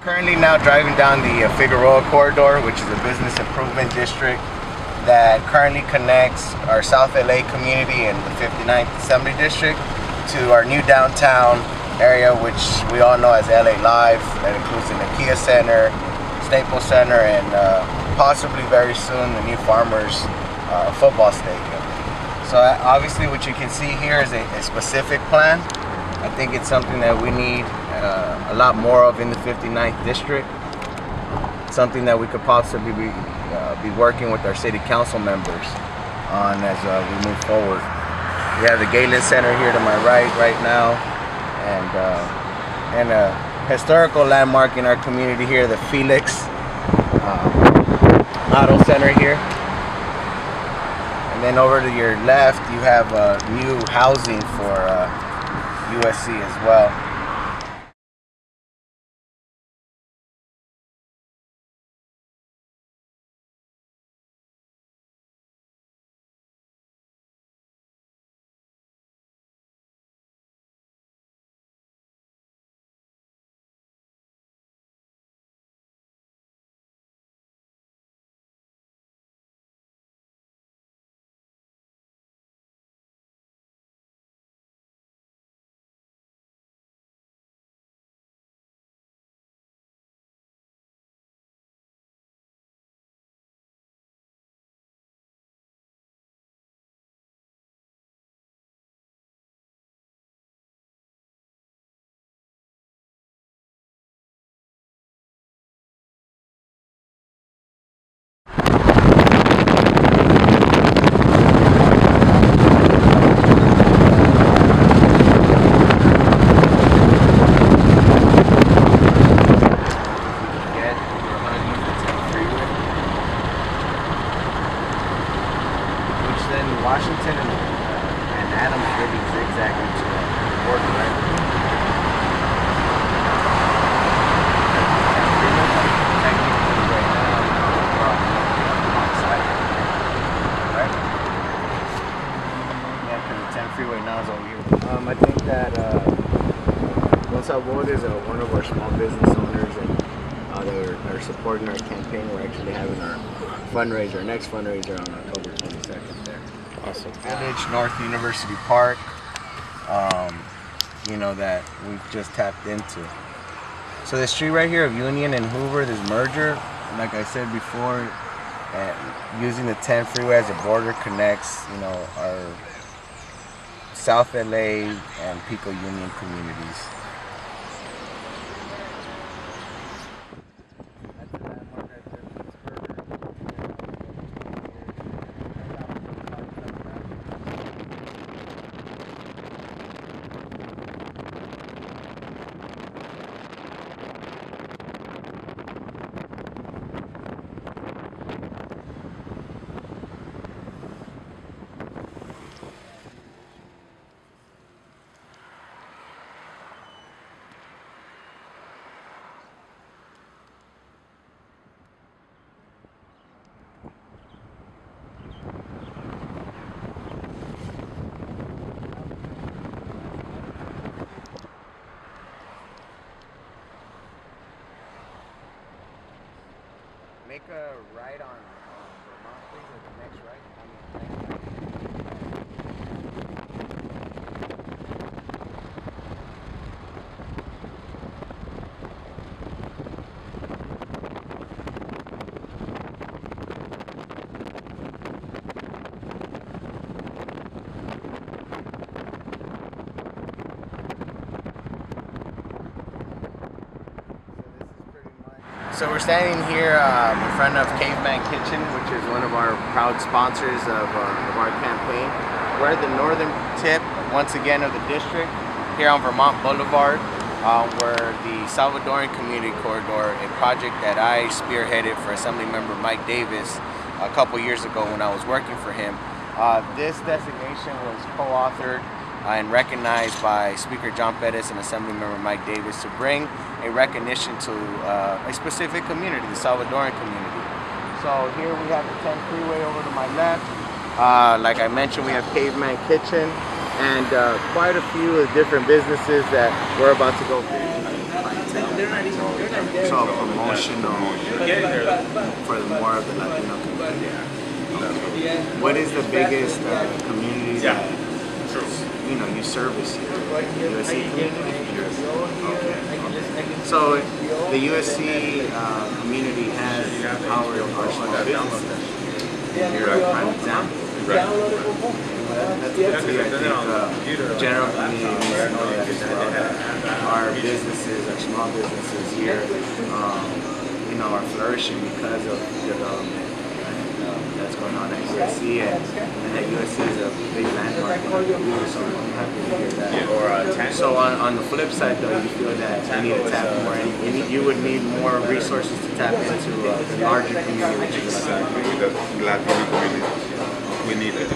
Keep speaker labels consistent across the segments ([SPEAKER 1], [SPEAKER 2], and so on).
[SPEAKER 1] Currently now driving down the Figueroa corridor, which is a business improvement district that currently connects our South LA community and the 59th Assembly District to our new downtown area, which we all know as LA Live. That includes the Nokia Center, Staples Center, and possibly very soon the new Farmers football stadium. So obviously what you can see here is a specific plan. I think it's something that we need a lot more of in the 59th District. Something that we could possibly be working with our city council members on as we move forward. We have the Galen Center here to my right now, and a historical landmark in our community here, the Felix Auto Center here. And then over to your left, you have new housing for USC as well. Washington and Adams really zigzagging to the border, right? Technically right now, we're on the side, right? Yeah, because the 10 freeway now is over here. I think that Gonzalo is one of our small business owners, and they're supporting our campaign. We're actually having our fundraiser, our next fundraiser on October 22nd there. Awesome. Village, North University Park, you know, that we've just tapped into. So the street right here of Union and Hoover, this merger, like I said before, using the 10 freeway as a border connects, you know, our South LA and Pico Union communities. Make a right on Vermont, please, or the next right. So we're standing here in front of CAVEMAN Kitchen, which is one of our proud sponsors of our campaign. We're at the northern tip, once again, of the district, here on Vermont Boulevard, where the Salvadoran Community Corridor, a project that I spearheaded for Assemblymember Mike Davis a couple years ago when I was working for him. This designation was co-authored and recognized by Speaker John Pettis and Assemblymember Mike Davis to bring a recognition to a specific community, the Salvadoran community. So here we have the 10 freeway over to my left. Like I mentioned, we have CAVEMAN Kitchen and quite a few of different businesses that we're about to go visit. So promotional for more of the Latino community. What is the biggest community that you service here? USC community? Okay. So the USC community has powered our small businesses. You're a prime example. That's good to see. I think general community needs to know that as well. Our businesses, our small businesses here, are flourishing because of development that's going on at USC, and that USC is a big landmark. So I'm happy to hear that. So on the flip side, though, you feel that you need to tap more in. You would need more resources to tap into the larger community, which is the Latino community. We need it.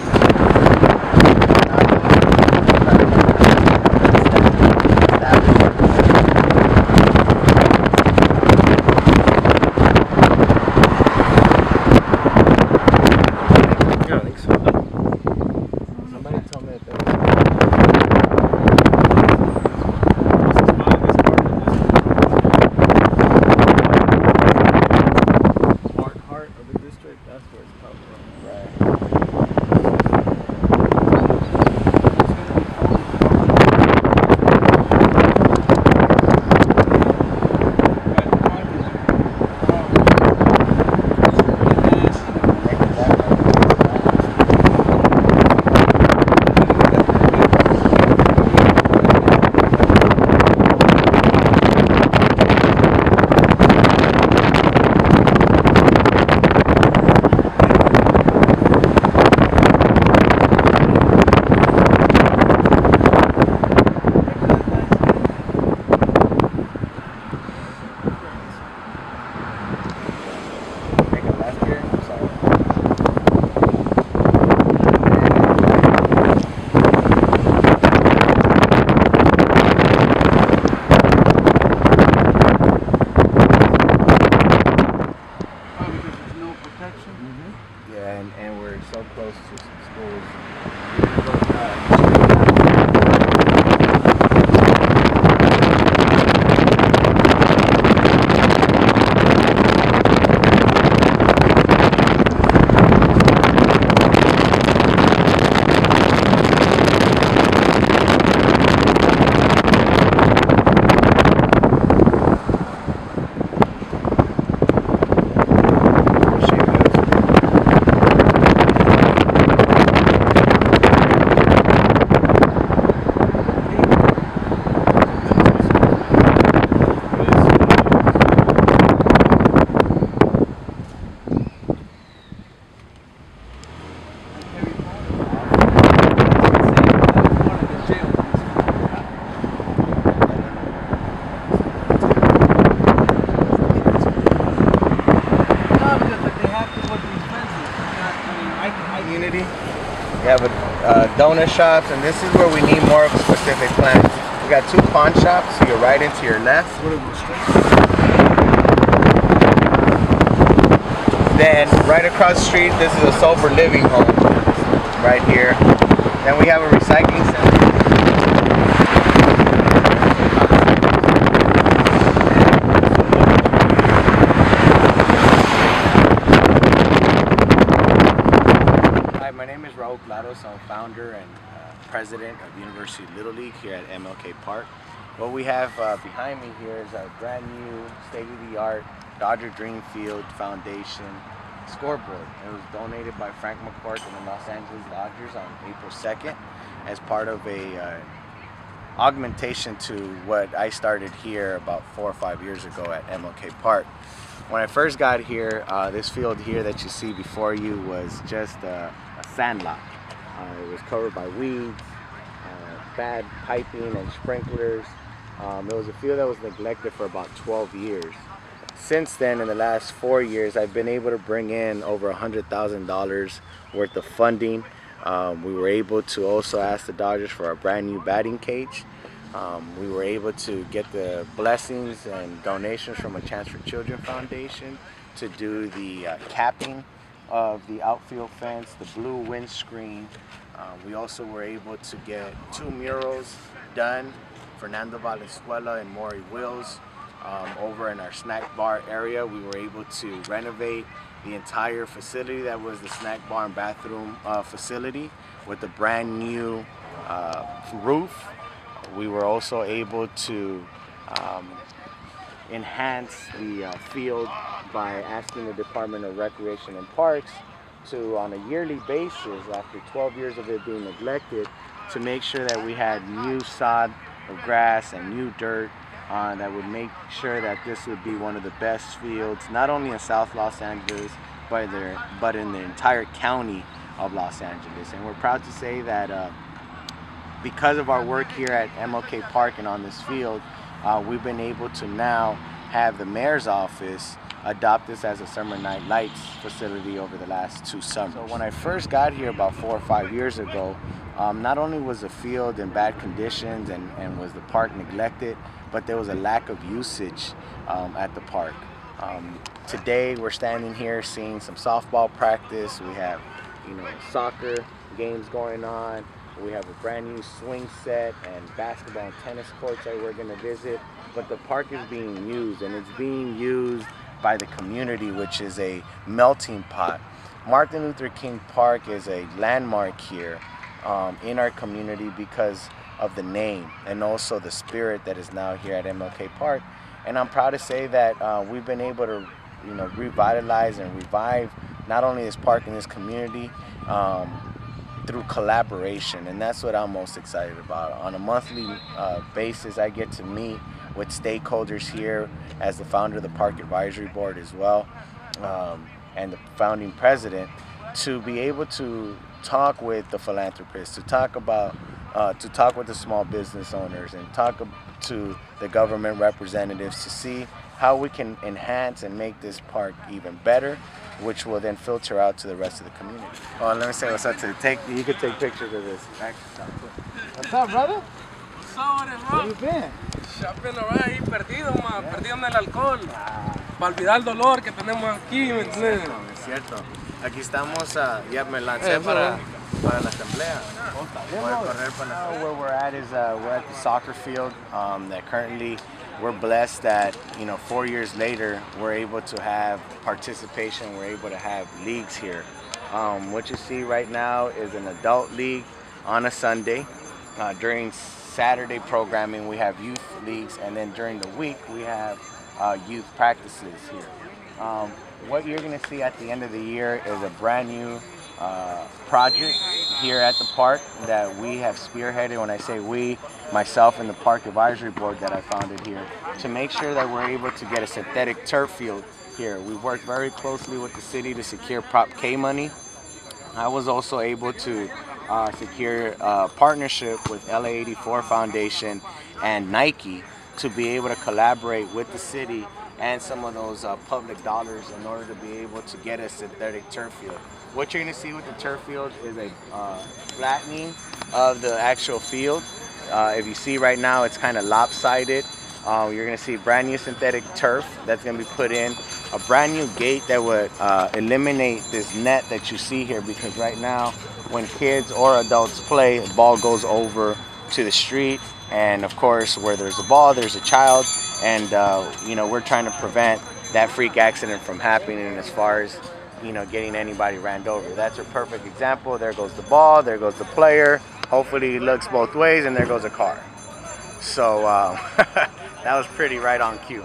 [SPEAKER 1] And we're so close to some schools. We have a donut shops, and this is where we need more of a specific plants. We got 2 pawn shops to your right and to your left. Then right across the street, this is a sober living home right here. Then we have a recycling center. My name is RAUL. I'm founder and president of University Little League here at MLK Park. What we have behind me here is our brand new state-of-the-art Dodger Dreamfield Foundation scoreboard. It was donated by Frank McCourt and the Los Angeles Dodgers on April 2nd as part of a augmentation to what I started here about 4 or 5 years ago at MLK Park. When I first got here, this field here that you see before you was just a sandlot. It was covered by weeds, bad piping and sprinklers. It was a field that was neglected for about 12 years. Since then, in the last 4 years, I've been able to bring in over $100,000 worth of funding. We were able to also ask the Dodgers for a brand new batting cage. We were able to get the blessings and donations from a Chance for Children Foundation to do the capping of the outfield fence, the blue windscreen. We also were able to get 2 murals done, Fernando Valenzuela and Maury Wills. over in our snack bar area. We were able to renovate the entire facility that was the snack bar and bathroom facility with a brand new roof. We were also able to enhance the field by asking the Department of Recreation and Parks to, on a yearly basis, after 12 years of it being neglected, to make sure that we had new sod of grass and new dirt that would make sure that this would be one of the best fields, not only in South Los Angeles, but in the entire county of Los Angeles. And we're proud to say that because of our work here at MLK Park and on this field, we've been able to now have the mayor's office adopt this as a summer night lights facility over the last 2 summers. So when I first got here about 4 or 5 years ago, not only was the field in bad conditions and was the park neglected, but there was a lack of usage at the park. Today we're standing here seeing some softball practice. We have, soccer games going on. We have a brand new swing set and basketball and tennis courts that we're going to visit. But the park is being used, and it's being used by the community, which is a melting pot. Martin Luther King Park is a landmark here in our community because of the name and also the spirit that is now here at MLK Park. And I'm proud to say that we've been able to revitalize and revive not only this park and this community through collaboration, and that's what I'm most excited about. On a monthly basis, I get to meet with stakeholders here as the founder of the Park Advisory Board as well, and the founding president, to be able to talk with the philanthropists, to talk with the small business owners, and talk to the government representatives to see how we can enhance and make this park even better, which will then filter out to the rest of the community. Oh, let me say what's up to you can take pictures of this. What's up, brother?
[SPEAKER 2] What's up, bro?
[SPEAKER 1] Where you been?
[SPEAKER 2] I've been ahí perdido, man. Perdido en el alcohol. Para olvidar el dolor que tenemos aquí, ¿me entiendes?
[SPEAKER 1] Es cierto. Aquí estamos, ya me lancé para la asamblea. Where we're at is we're at the soccer field that currently we're blessed that 4 years later we're able to have participation, we're able to have leagues here. What you see right now is an adult league on a Sunday. During Saturday programming we have youth leagues, and then during the week we have youth practices here. What you're going to see at the end of the year is a brand new project here at the park that we have spearheaded. When I say we, myself and the Park Advisory Board that I founded here, to make sure that we're able to get a synthetic turf field here. We worked very closely with the city to secure Prop K money. I was also able to secure a partnership with LA84 Foundation and Nike to be able to collaborate with the city and some of those public dollars in order to be able to get a synthetic turf field. What you're going to see with the turf field is a flattening of the actual field. If you see right now, it's kind of lopsided. You're going to see brand new synthetic turf that's going to be put in, a brand new gate that would eliminate this net that you see here, because right now when kids or adults play, the ball goes over to the street, and of course where there's a ball there's a child, and we're trying to prevent that freak accident from happening as far as getting anybody ran over. That's a perfect example. There goes the ball, there goes the player, hopefully it looks both ways, and there goes a car. So that was pretty right on cue.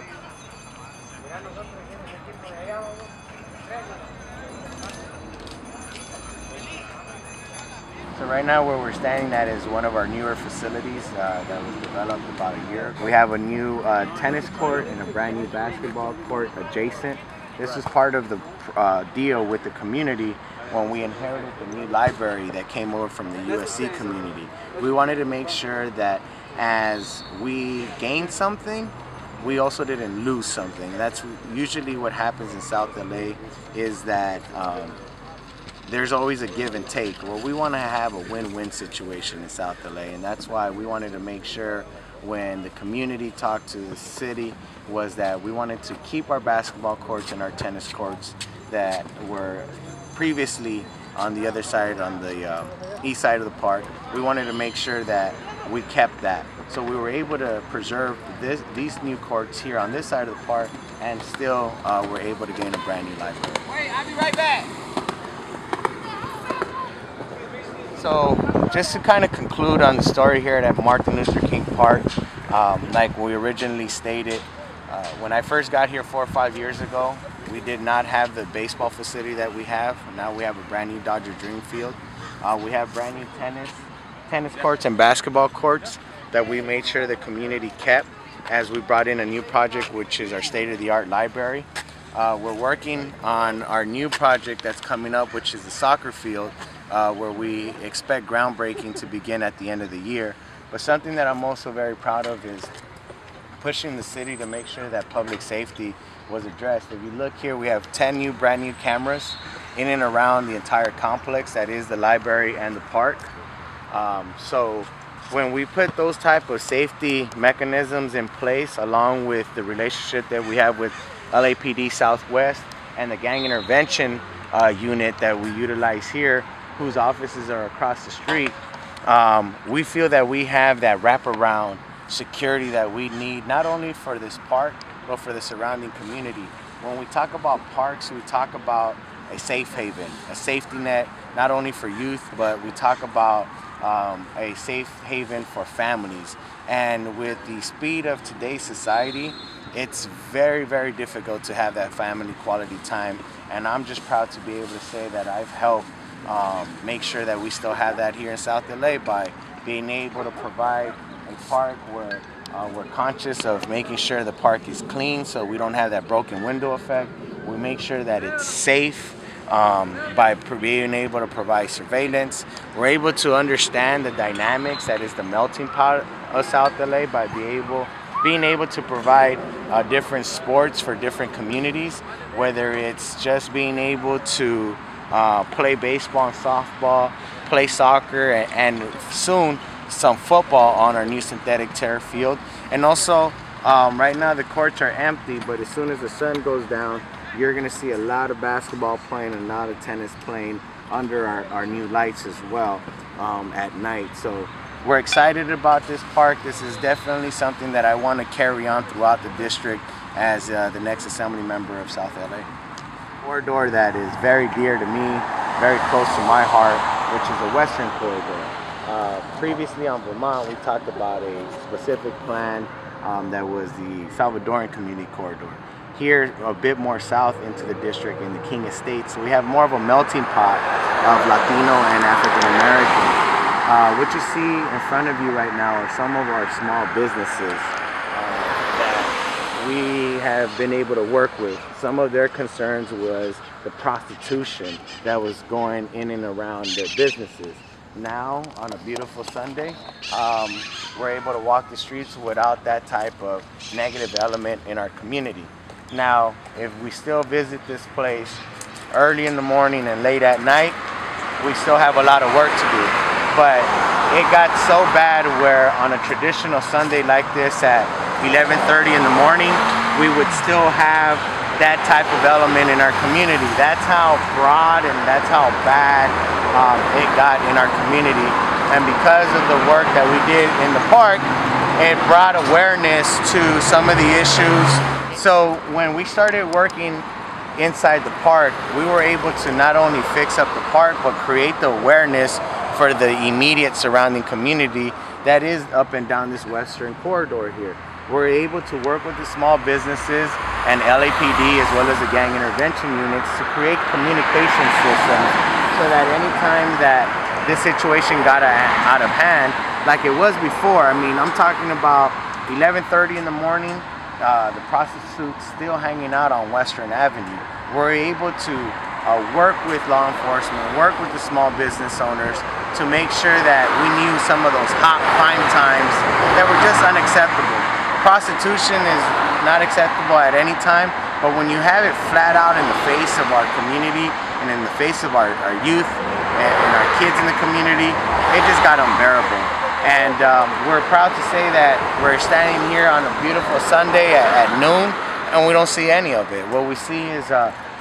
[SPEAKER 1] So right now where we're standing at is one of our newer facilities that was developed about a year ago. We have a new tennis court and a brand new basketball court adjacent. This is part of the deal with the community when we inherited the new library that came over from the USC community. We wanted to make sure that as we gained something, we also didn't lose something. That's usually what happens in South LA, is that there's always a give and take. Well, we want to have a win-win situation in South LA, and that's why we wanted to make sure when the community talked to the city was that we wanted to keep our basketball courts and our tennis courts that were previously on the other side, on the east side of the park. We wanted to make sure that we kept that. So we were able to preserve these new courts here on this side of the park, and still we're able to gain a brand new library.
[SPEAKER 3] Wait, I'll be right back.
[SPEAKER 1] So just to kind of conclude on the story here at Martin Luther King Park, like we originally stated, when I first got here 4 or 5 years ago, we did not have the baseball facility that we have. Now we have a brand new Dodger DREAMFIELD. We have brand new tennis courts and basketball courts that we made sure the community kept as we brought in a new project, which is our state-of-the-art library. We're working on our new project that's coming up, which is the soccer field, where we expect groundbreaking to begin at the end of the year. But something that I'm also very proud of is pushing the city to make sure that public safety was addressed. If you look here, we have 10 brand new cameras in and around the entire complex, that is the library and the park. So when we put those type of safety mechanisms in place, along with the relationship that we have with LAPD Southwest and the gang intervention unit that we utilize here, whose offices are across the street, we feel that we have that wraparound security that we need, not only for this park, but for the surrounding community. When we talk about parks, we talk about a safe haven, a safety net, not only for youth, but we talk about a safe haven for families. And with the speed of today's society, it's very, very difficult to have that family quality time. And I'm just proud to be able to say that I've helped make sure that we still have that here in South LA by being able to provide a park where we're conscious of making sure the park is clean so we don't have that broken window effect. We make sure that it's safe by being able to provide surveillance. We're able to understand the dynamics that is the melting pot of South LA by being able to provide different sports for different communities, whether it's just being able to play baseball and softball, play soccer, and soon some football on our new synthetic turf field. And also, right now the courts are empty, but as soon as the sun goes down, you're going to see a lot of basketball playing and a lot of tennis playing under our new lights as well at night. So we're excited about this park. This is definitely something that I want to carry on throughout the district as the next assembly member of South LA. Corridor that is very dear to me, very close to my heart, which is the Western Corridor. Previously on Vermont, we talked about a specific plan that was the Salvadoran Community Corridor. Here, a bit more south into the district in the King Estates, so we have more of a melting pot of Latino and African Americans. What you see in front of you right now are some of our small businesses that we have been able to work with. Some of their concerns was the prostitution that was going in and around their businesses. Now, on a beautiful Sunday, we're able to walk the streets without that type of negative element in our community. Now, if we still visit this place early in the morning and late at night, we still have a lot of work to do. But it got so bad where on a traditional Sunday like this at 11:30 in the morning, we would still have that type of element in our community. That's how broad and that's how bad it got in our community. And because of the work that we did in the park, it brought awareness to some of the issues. So when we started working inside the park, we were able to not only fix up the park, but create the awareness for the immediate surrounding community that is up and down this Western corridor here. We're able to work with the small businesses and LAPD as well as the gang intervention units to create communication systems so that anytime that this situation got out of hand, like it was before, I mean, I'm talking about 11:30 in the morning, the prostitutes still hanging out on Western Avenue. We're able to work with law enforcement, work with the small business owners to make sure that we knew some of those hot prime times that were just unacceptable. Prostitution is not acceptable at any time, but when you have it flat out in the face of our community and in the face of our youth and our kids in the community, it just got unbearable. And we're proud to say that we're standing here on a beautiful Sunday at noon, and we don't see any of it. What we see is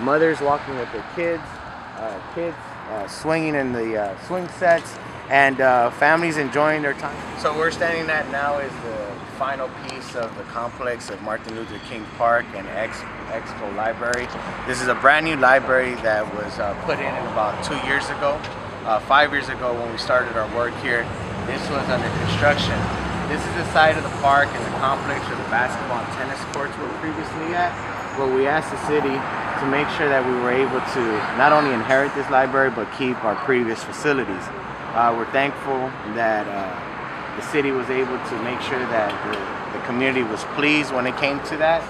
[SPEAKER 1] mothers walking with their kids, swinging in the swing sets, and families enjoying their time. So we're standing at now is the final piece of the complex of Martin Luther King Park and EXPO Library. This is a brand new library that was put in about 2 years ago. 5 years ago when we started our work here. This was under construction. This is the side of the park and the complex where the basketball and tennis courts were previously at, where we asked the city to make sure that we were able to not only inherit this library but keep our previous facilities. We're thankful that the city was able to make sure that the community was pleased when it came to that.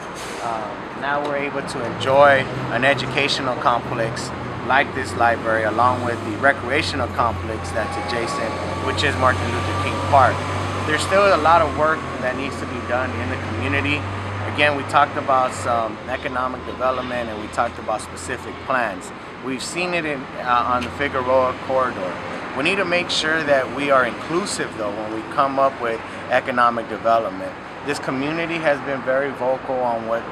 [SPEAKER 1] Now we're able to enjoy an educational complex like this library along with the recreational complex that's adjacent, which is Martin Luther King Park. There's still a lot of work that needs to be done in the community. Again, we talked about some economic development and we talked about specific plans. We've seen it on the Figueroa corridor. We need to make sure that we are inclusive though when we come up with economic development. This community has been very vocal on what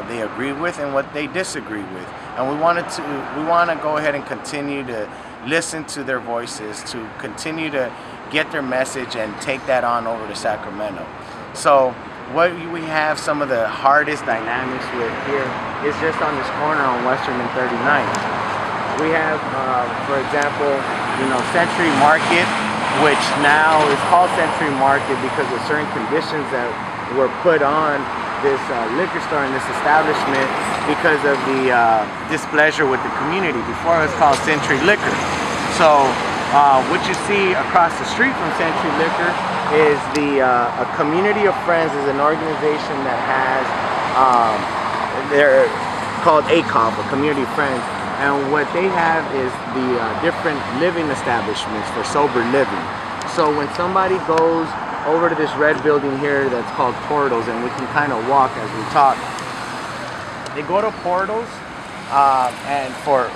[SPEAKER 1] they agree with and what they disagree with. And we want to go ahead and continue to listen to their voices, to continue to get their message and take that on over to Sacramento. So what we have some of the hardest dynamics with here is just on this corner on Western and 39th. We have, for example, Century Market, which now is called Century Market because of certain conditions that were put on this liquor store and this establishment because of the displeasure with the community. Before it was called Century Liquor. So what you see across the street from Century Liquor is a community of friends, is an organization that has, they're called ACOF, a community of friends. And what they have is the different living establishments for sober living. So when somebody goes over to this red building here that's called Portals, and we can kind of walk as we talk, they go to Portals and for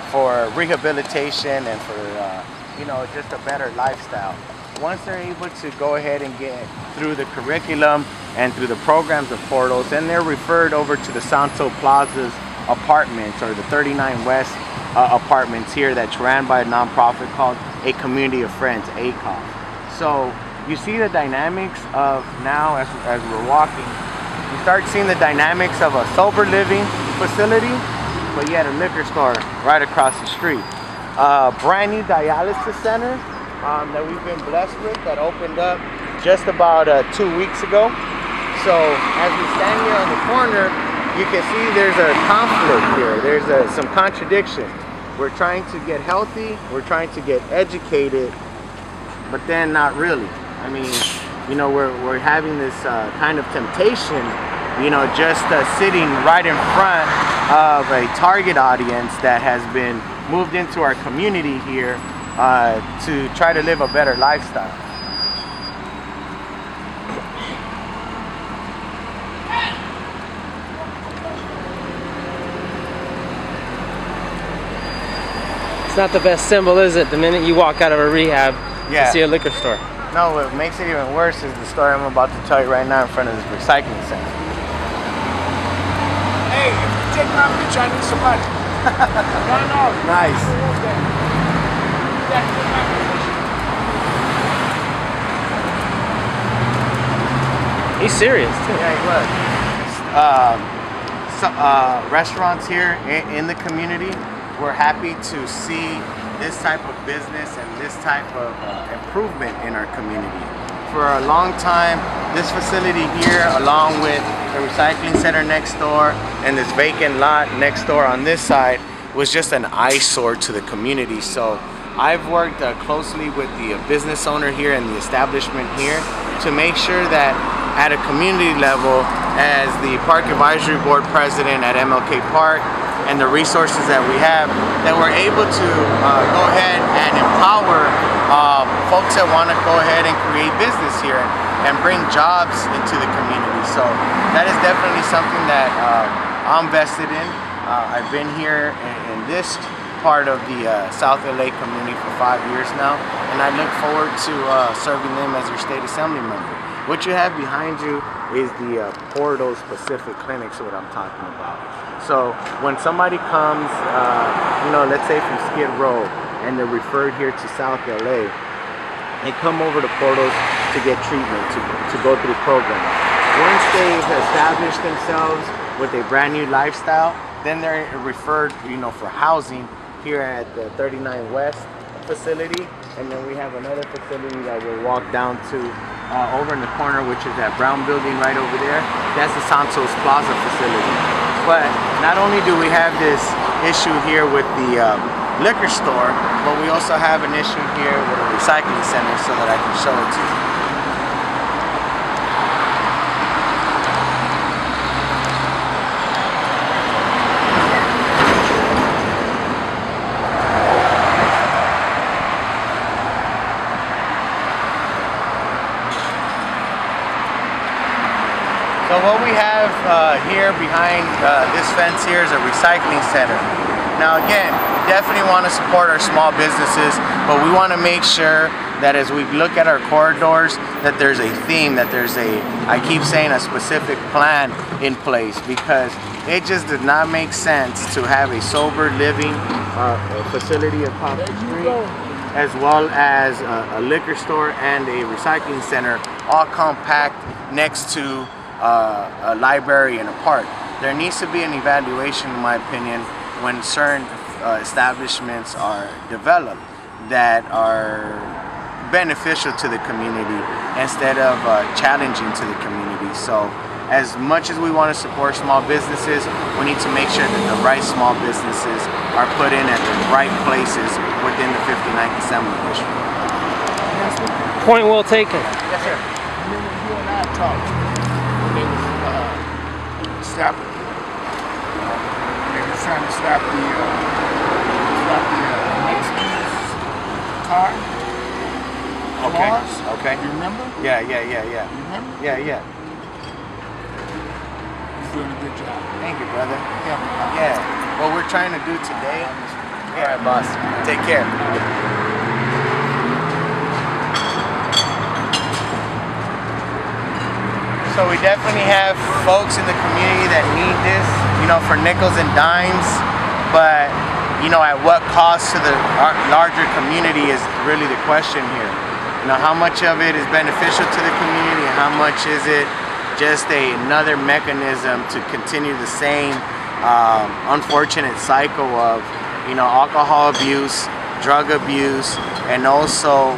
[SPEAKER 1] rehabilitation and for just a better lifestyle. Once they're able to go ahead and get through the curriculum and through the programs of Portals, then they're referred over to the Santo Plaza's apartments, or the 39 West apartments here that's ran by a nonprofit called A Community of Friends, ACOF. So you see the dynamics of now as we're walking, you start seeing the dynamics of a sober living facility, but yet a liquor store right across the street. Brand new dialysis center that we've been blessed with that opened up just about 2 weeks ago. So as we stand here on the corner, you can see there's a conflict here. There's some contradiction. We're trying to get healthy, we're trying to get educated, but then not really. I mean, we're having this kind of temptation, just sitting right in front of a target audience that has been moved into our community here to try to live a better lifestyle.
[SPEAKER 3] It's not the best symbol, is it? The minute you walk out of a rehab, you see a liquor store.
[SPEAKER 1] No, what makes it even worse is the story I'm about to tell you right now in front of this recycling center.
[SPEAKER 4] Hey, if you take my picture, I need some money. No.
[SPEAKER 1] Nice.
[SPEAKER 3] He's serious too.
[SPEAKER 1] Yeah, he was. Restaurants here in the community, we're happy to see this type of business and this type of improvement in our community. For a long time, this facility here, along with the recycling center next door and this vacant lot next door on this side, was just an eyesore to the community. So I've worked closely with the business owner here and the establishment here to make sure that at a community level, as the Park Advisory Board President at MLK Park, and the resources that we have, that we're able to go ahead and empower folks that want to go ahead and create business here and bring jobs into the community. So that is definitely something that I'm vested in. I've been here in this part of the South LA community for 5 years now, and I look forward to serving them as your state assembly member. What you have behind you is the Portals Pacific Clinics, what I'm talking about. So when somebody comes, let's say from Skid Row, and they're referred here to South LA, they come over to Portals to get treatment, to go through programs. Once they've established themselves with a brand new lifestyle, then they're referred, you know, for housing here at the 39 West facility, and then we have another facility that we'll walk down to over in the corner, which is that brown building right over there. That's the Santos Plaza facility. But not only do we have this issue here with the liquor store, but we also have an issue here with a recycling center, so that I can show it to you. So what we have here behind this fence here is a recycling center. Now again, we definitely want to support our small businesses, but we want to make sure that as we look at our corridors, that there's a theme, that there's I keep saying, a specific plan in place, because it just did not make sense to have a sober living facility across the street, as well as a liquor store and a recycling center, all compact next to a library and a park. There needs to be an evaluation, in my opinion, when certain establishments are developed that are beneficial to the community instead of challenging to the community. So as much as we want to support small businesses, we need to make sure that the right small businesses are put in at the right places within the 59th Assembly District.
[SPEAKER 3] Point well taken.
[SPEAKER 1] Yes, sir.
[SPEAKER 4] And then when you and I talked, they was stop. They was trying to stop the Mexican car.
[SPEAKER 1] Okay.
[SPEAKER 4] Cars.
[SPEAKER 1] Okay.
[SPEAKER 4] You remember?
[SPEAKER 1] Yeah.
[SPEAKER 4] You remember?
[SPEAKER 1] Yeah.
[SPEAKER 4] You're doing a good job.
[SPEAKER 1] Thank you, brother.
[SPEAKER 4] Yeah.
[SPEAKER 1] Yeah. What we're trying to do today. All right, boss. Take care. So we definitely have folks in the community that need this, you know, for nickels and dimes, but you know, at what cost to the larger community is really the question here. You know, how much of it is beneficial to the community, and how much is it just another mechanism to continue the same unfortunate cycle of, you know, alcohol abuse, drug abuse, and also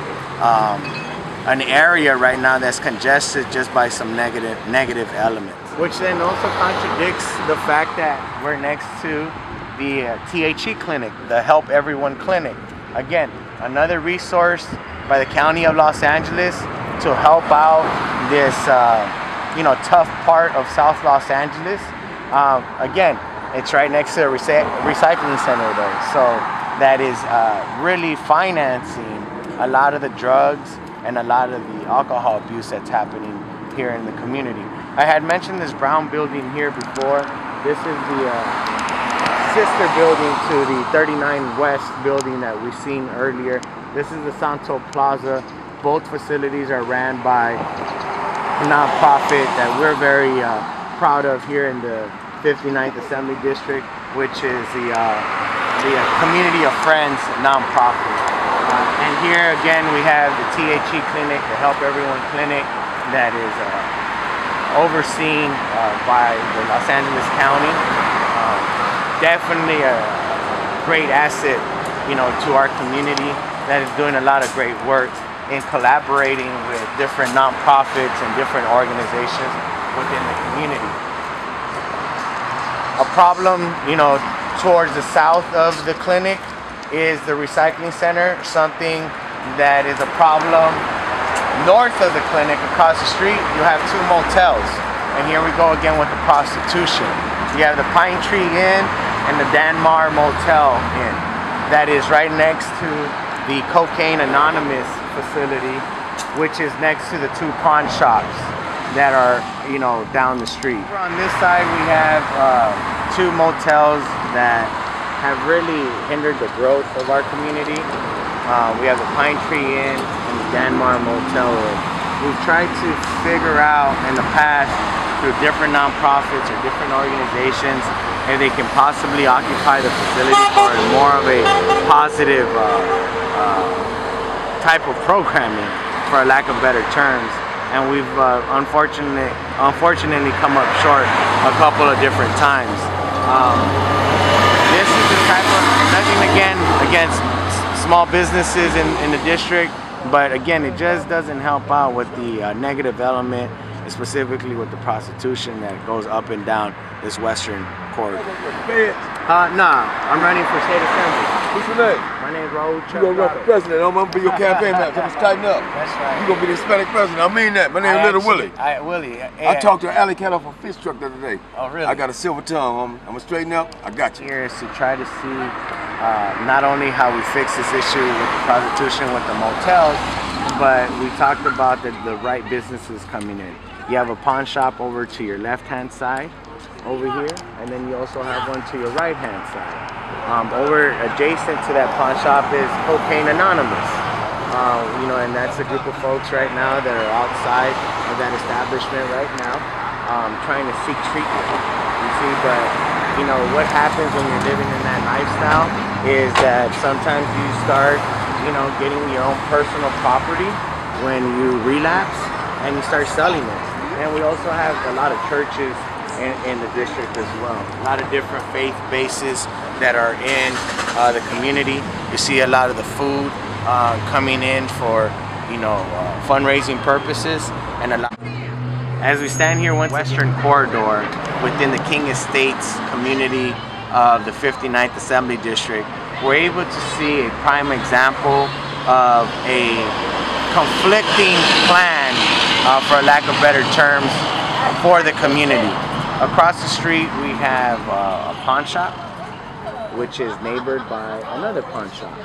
[SPEAKER 1] an area right now that's congested just by some negative elements. Which then also contradicts the fact that we're next to the T.H.E clinic, the Help Everyone clinic. Again, another resource by the County of Los Angeles to help out this you know, tough part of South Los Angeles. Again, it's right next to the recycling center though, so that is really financing a lot of the drugs and a lot of the alcohol abuse that's happening here in the community. I had mentioned this brown building here before. This is the sister building to the 39 West building that we've seen earlier. This is the Santos Plaza. Both facilities are ran by a nonprofit that we're very proud of here in the 59th Assembly District, which is the Community of Friends nonprofit. And here again we have the T.H.E clinic, the Help Everyone clinic, that is overseen by the Los Angeles County. Definitely a great asset, you know, to our community, that is doing a lot of great work in collaborating with different nonprofits and different organizations within the community. A problem, you know, towards the south of the clinic is the recycling center, something that is a problem. North of the clinic, across the street, you have two motels. And here we go again with the prostitution. You have the Pine Tree Inn and the DANMAR Motel Inn. That is right next to the Cocaine Anonymous facility, which is next to the two pawn shops that are, you know, down the street. On this side we have two motels that have really hindered the growth of our community. We have the Pine Tree Inn and the DANMAR Motel. We've tried to figure out in the past through different nonprofits or different organizations if they can possibly occupy the facility for more of a positive type of programming, for a lack of better terms, and we've unfortunately come up short a couple of different times. This is the type of, nothing again against small businesses in the district, but again, it just doesn't help out with the negative element, specifically with the prostitution that goes up and down this western corridor. Nah, I'm running for state assembly.
[SPEAKER 4] What's your name?
[SPEAKER 1] My name is RAUL.
[SPEAKER 4] You gonna run for president? I'm gonna be your campaign manager. Let's tighten up.
[SPEAKER 1] That's right.
[SPEAKER 4] You gonna be the Hispanic president. I mean that. My name is Little Willie.
[SPEAKER 1] Willie.
[SPEAKER 4] I talked to an alley cat off a fish truck the other day.
[SPEAKER 1] Oh, really?
[SPEAKER 4] I got a silver tongue. I'm gonna straighten up. I got you.
[SPEAKER 1] Here is to try to see not only how we fix this issue with the prostitution with the motels, but we talked about the right businesses coming in. You have a pawn shop over to your left-hand side, over here, and then you also have one to your right-hand side. Over adjacent to that pawn shop is Cocaine Anonymous. You know, and that's a group of folks right now that are outside of that establishment right now, trying to seek treatment. You see, but you know what happens when you're living in that lifestyle is that sometimes you start, you know, getting your own personal property when you relapse and you start selling it. And we also have a lot of churches in the district as well. A lot of different faith bases that are in the community. You see a lot of the food coming in for, you know, fundraising purposes, and a lot. As we stand here, western corridor within the King Estates community of the 59th Assembly District, we're able to see a prime example of a conflicting plan, for lack of better terms, for the community. Across the street we have a pawn shop, which is neighbored by another pawn shop.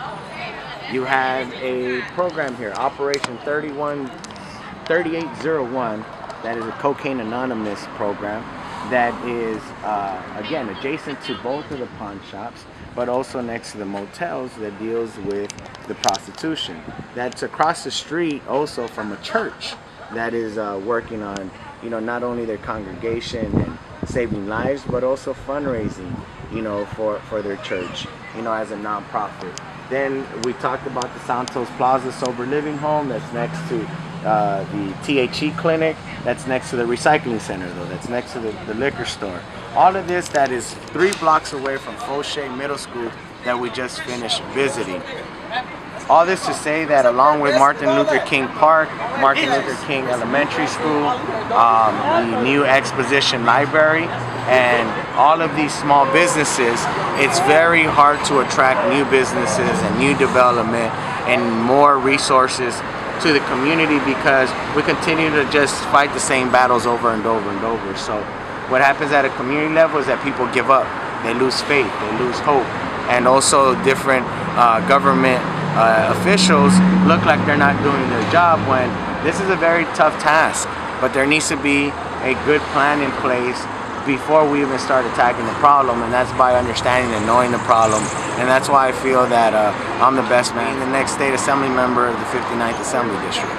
[SPEAKER 1] You have a program here, Operation 3801, that is a Cocaine Anonymous program that is, again, adjacent to both of the pawn shops, but also next to the motels that deals with the prostitution. That's across the street also from a church that is working on, you know, not only their congregation and saving lives, but also fundraising, you know, for their church, you know, as a non-profit. Then we talked about the Santos Plaza Sober Living Home that's next to the T.H.E clinic, that's next to the recycling center though, that's next to the liquor store. All of this that is 3 blocks away from Fauché Middle School that we just finished visiting. All this to say that along with Martin Luther King Park, Martin Luther King Elementary School, the new exposition library, and all of these small businesses, it's very hard to attract new businesses and new development and more resources to the community because we continue to just fight the same battles over and over and over. So what happens at a community level is that people give up, they lose faith, they lose hope, and also different government officials look like they're not doing their job when this is a very tough task, but there needs to be a good plan in place before we even start attacking the problem, and that's by understanding and knowing the problem. And that's why I feel that I'm the best man, the next state assembly member of the 59th Assembly District.